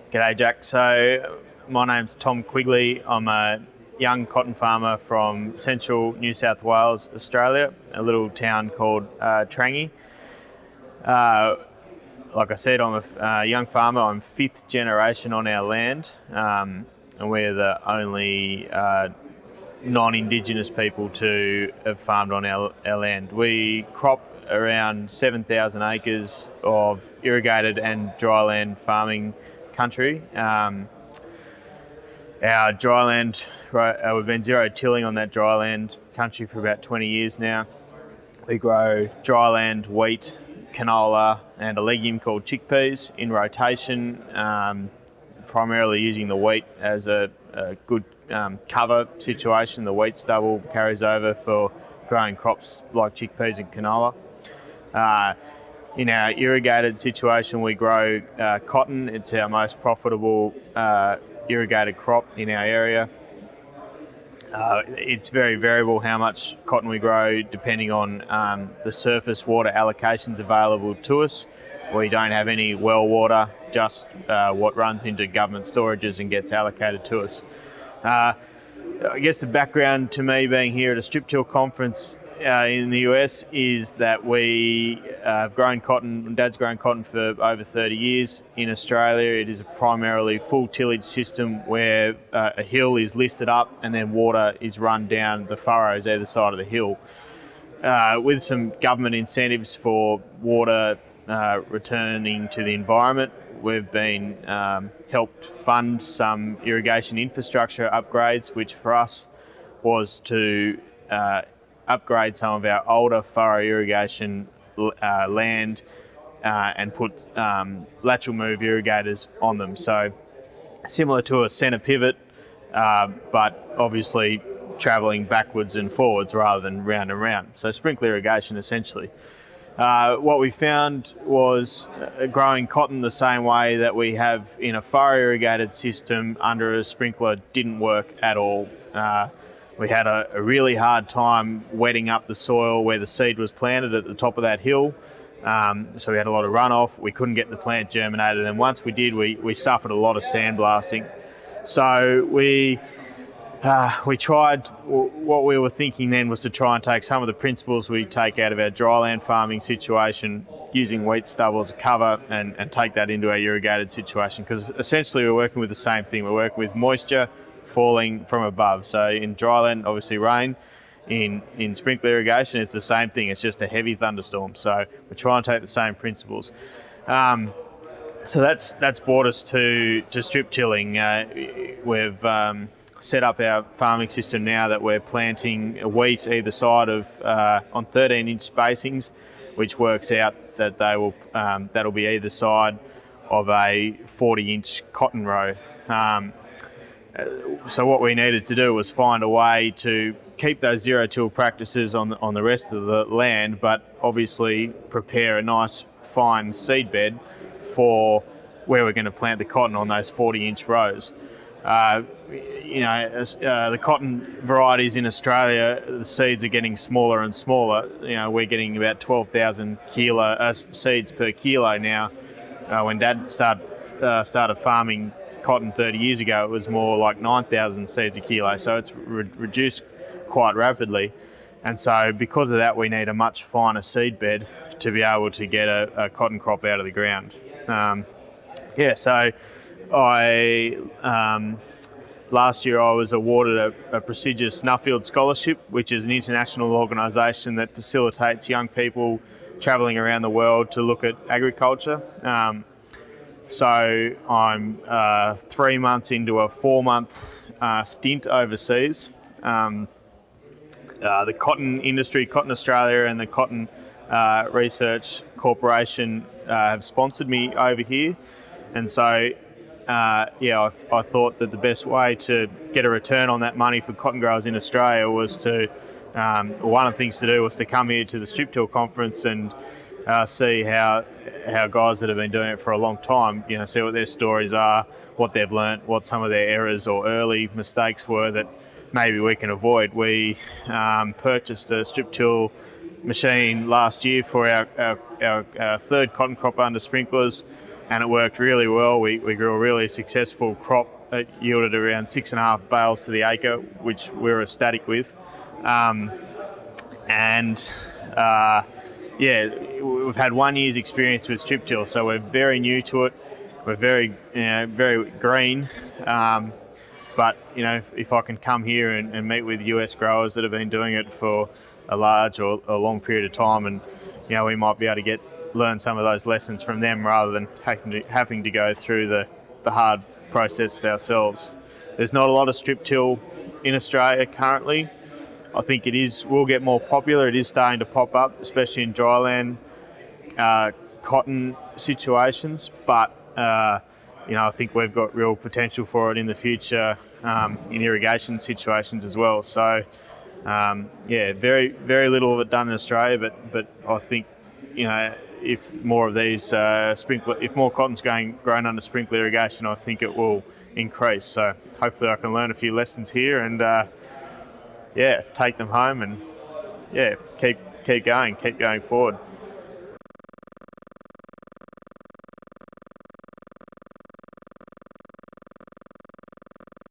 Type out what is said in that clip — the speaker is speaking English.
G'day, Jack. So my name's Tom Quigley. I'm a young cotton farmer from central New South Wales, Australia, a little town called Trangie. Like I said, I'm a young farmer. I'm fifth generation on our land, and we're the only non-Indigenous people to have farmed on our land. We crop around 7,000 acres of irrigated and dryland farming country. Our dryland, we've been zero tilling on that dryland country for about 20 years now. We grow dryland wheat, canola and a legume called chickpeas in rotation, primarily using the wheat as a good cover situation. The wheat stubble carries over for growing crops like chickpeas and canola. In our irrigated situation, we grow cotton. It's our most profitable irrigated crop in our area. It's very variable how much cotton we grow depending on the surface water allocations available to us. We don't have any well water, just what runs into government storages and gets allocated to us. I guess the background to me being here at a strip till conference in the US is that we have grown cotton. Dad's grown cotton for over 30 years. In Australia, it is a primarily full tillage system where a hill is listed up and then water is run down the furrows either side of the hill. With some government incentives for water returning to the environment, we've been helped fund some irrigation infrastructure upgrades, which for us was to upgrade some of our older furrow irrigation land and put lateral move irrigators on them. So similar to a centre pivot, but obviously travelling backwards and forwards rather than round and round. So sprinkler irrigation essentially. What we found was growing cotton the same way that we have in a furrow irrigated system under a sprinkler didn't work at all. We had a really hard time wetting up the soil where the seed was planted at the top of that hill. So we had a lot of runoff. We couldn't get the plant germinated. And once we did, we suffered a lot of sandblasting. So we tried, what we were thinking then was to try and take some of the principles we take out of our dryland farming situation, using wheat stubble as a cover, and take that into our irrigated situation. Because essentially we're working with the same thing. We're working with moisture falling from above. So in dryland, obviously rain. In sprinkler irrigation, it's the same thing. It's just a heavy thunderstorm. So we try and take the same principles. So that's brought us to strip tilling. We've set up our farming system now that we're planting wheat either side of on 13-inch spacings, which works out that that'll be either side of a 40-inch cotton row. So what we needed to do was find a way to keep those zero-till practices on the rest of the land, but obviously prepare a nice fine seed bed for where we're going to plant the cotton on those 40-inch rows. The cotton varieties in Australia, the seeds are getting smaller and smaller. We're getting about 12,000 seeds per kilo now. When Dad started farming cotton 30 years ago, it was more like 9,000 seeds a kilo, so it's reduced quite rapidly. And so because of that, we need a much finer seed bed to be able to get a cotton crop out of the ground. So last year I was awarded a prestigious Nuffield Scholarship, which is an international organisation that facilitates young people travelling around the world to look at agriculture. So I'm 3 months into a 4-month stint overseas. The cotton industry, Cotton Australia and the Cotton Research Corporation have sponsored me over here. And so, I thought that the best way to get a return on that money for cotton growers in Australia was to, one of the things to do was to come here to the Strip Till conference and see how guys that have been doing it for a long time, see what their stories are, what they've learnt, what some of their errors or early mistakes were that maybe we can avoid. We purchased a strip till machine last year for our third cotton crop under sprinklers. and it worked really well. We grew a really successful crop that yielded around 6.5 bales to the acre, which we were ecstatic with. And yeah, we've had 1 year's experience with strip till, so we're very new to it. We're very green. But if I can come here and meet with US growers that have been doing it for a large or a long period of time, and we might be able to learn some of those lessons from them rather than having to go through the hard process ourselves. There's not a lot of strip till in Australia currently. I think will get more popular. It is starting to pop up, especially in dryland cotton situations, but I think we've got real potential for it in the future in irrigation situations as well. So very, very little of it done in Australia, but I think if more of these if more cotton's grown under sprinkler irrigation, I think it will increase. So hopefully I can learn a few lessons here and take them home and keep going forward.